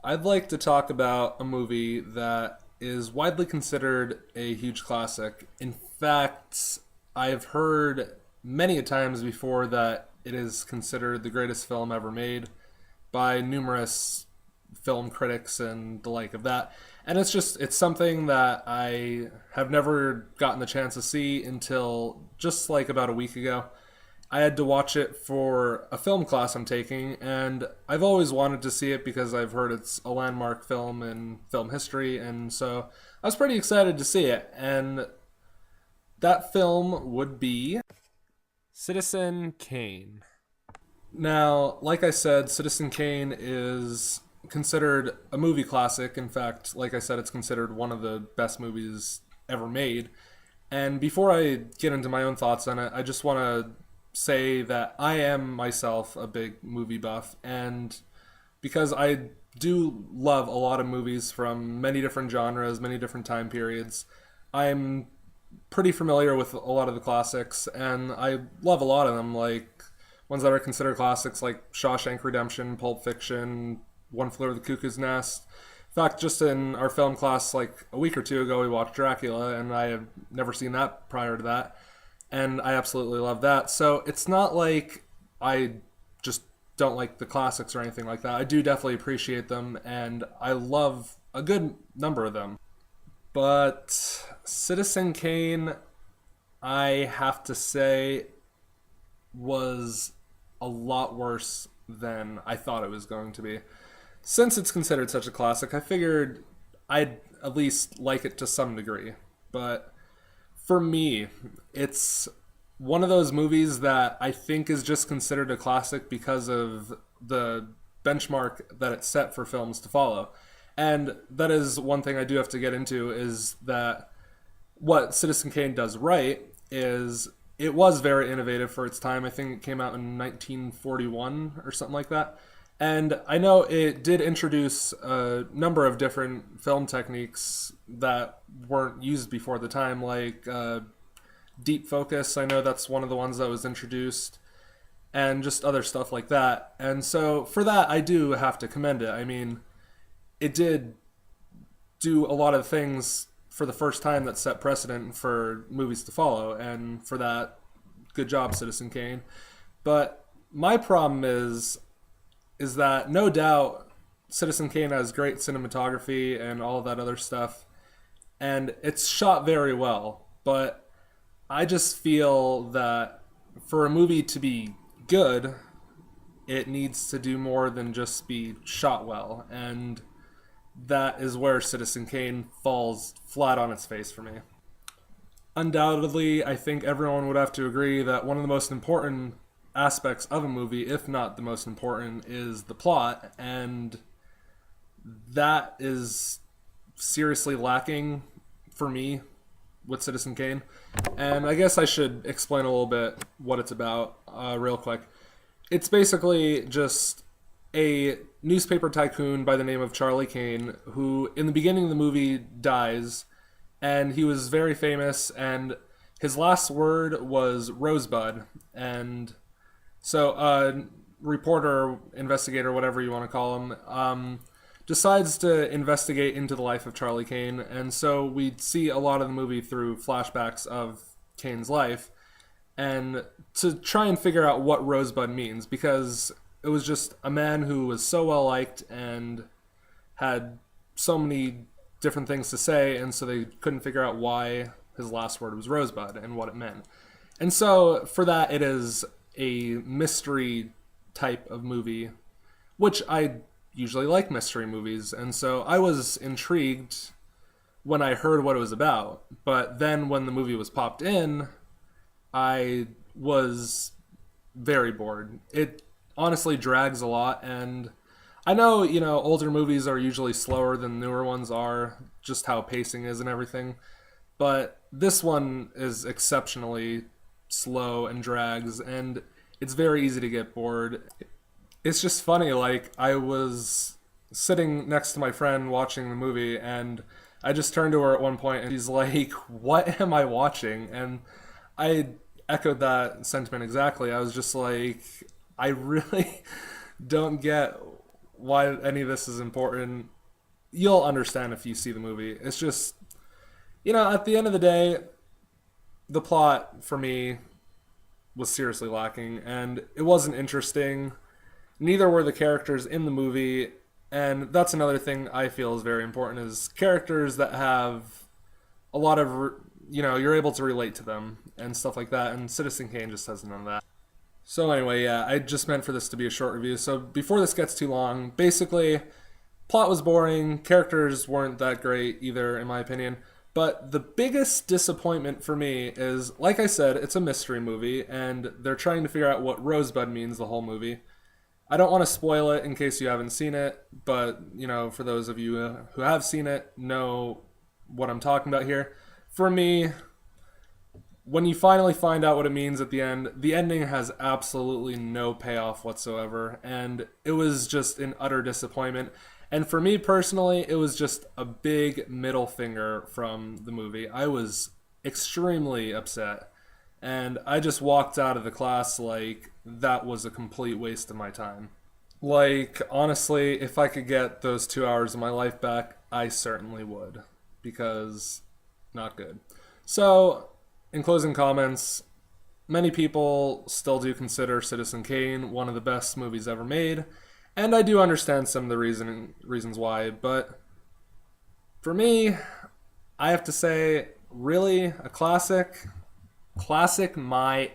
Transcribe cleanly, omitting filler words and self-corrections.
I'd like to talk about a movie that is widely considered a huge classic. In fact, I've heard many a times before that it is considered the greatest film ever made by numerous film critics and the like of that. And it's something that I have never gotten the chance to see until just like about a week ago. I had to watch it for a film class I'm taking, and I've always wanted to see it because I've heard it's a landmark film in film history, and so I was pretty excited to see it. And that film would be Citizen Kane. Now, like I said, Citizen Kane is considered a movie classic. In fact, like I said, it's considered one of the best movies ever made. And before I get into my own thoughts on it, I just want to say that I am myself a big movie buff, and because I do love a lot of movies from many different genres, many different time periods, I'm pretty familiar with a lot of the classics, and I love a lot of them, like ones that are considered classics like Shawshank Redemption, Pulp Fiction, One Flew Over the Cuckoo's Nest. In fact, just in our film class like a week or two ago, we watched Dracula, and I have never seen that prior to that, and I absolutely love that. So it's not like I just don't like the classics or anything like that. I do definitely appreciate them, and I love a good number of them. But Citizen Kane, I have to say, was a lot worse than I thought it was going to be. Since it's considered such a classic, I figured I'd at least like it to some degree. But for me, it's one of those movies that I think is just considered a classic because of the benchmark that it set for films to follow. And that is one thing I do have to get into, is that what Citizen Kane does right is it was very innovative for its time. I think it came out in 1941 or something like that. And I know it did introduce a number of different film techniques that weren't used before the time, like deep focus. I know that's one of the ones that was introduced, and just other stuff like that. And so for that, I do have to commend it. I mean, it did do a lot of things for the first time that set precedent for movies to follow, and for that, good job, Citizen Kane. But my problem is that no doubt Citizen Kane has great cinematography and all of that other stuff, and it's shot very well. But I just feel that for a movie to be good, it needs to do more than just be shot well, and that is where Citizen Kane falls flat on its face for me. Undoubtedly, I think everyone would have to agree that one of the most important aspects of a movie, if not the most important, is the plot, and that is seriously lacking for me with Citizen Kane. And I guess I should explain a little bit what it's about real quick. It's basically just a newspaper tycoon by the name of Charlie Kane, who in the beginning of the movie dies, and he was very famous, and his last word was Rosebud. And so a reporter, investigator, whatever you want to call him, decides to investigate into the life of Charlie Kane, and so we see a lot of the movie through flashbacks of Kane's life, and to try and figure out what Rosebud means, because it was just a man who was so well liked and had so many different things to say, and so they couldn't figure out why his last word was Rosebud and what it meant. And so for that, it is a mystery type of movie, which I usually like mystery movies, and so I was intrigued when I heard what it was about. But then when the movie was popped in, I was very bored. It honestly drags a lot, and I know, older movies are usually slower than newer ones are, just how pacing is and everything, but this one is exceptionally slow and drags, and it's very easy to get bored. It's just funny, like, I was sitting next to my friend watching the movie, and I just turned to her at one point, and she's like, "What am I watching?" And I echoed that sentiment exactly. I was just like, I really don't get why any of this is important. You'll understand if you see the movie. It's just, at the end of the day, the plot for me was seriously lacking, and it wasn't interesting. Neither were the characters in the movie, and that's another thing I feel is very important is characters that have a lot of, you're able to relate to them and stuff like that, and Citizen Kane just has none of that. So anyway, yeah, I just meant for this to be a short review. So before this gets too long, basically, plot was boring, characters weren't that great either, in my opinion. But the biggest disappointment for me is, like I said, it's a mystery movie, and they're trying to figure out what Rosebud means the whole movie. I don't want to spoil it in case you haven't seen it, but, for those of you who have seen it, know what I'm talking about here. For me, when you finally find out what it means at the ending has absolutely no payoff whatsoever, and it was just an utter disappointment. And for me personally, it was just a big middle finger from the movie. I was extremely upset, and I just walked out of the class like that was a complete waste of my time. Like, honestly, if I could get those 2 hours of my life back, I certainly would, because not good. So, in closing comments, many people still do consider Citizen Kane one of the best movies ever made, and I do understand some of the reasons why, but for me, I have to say, really, a classic? Classic, my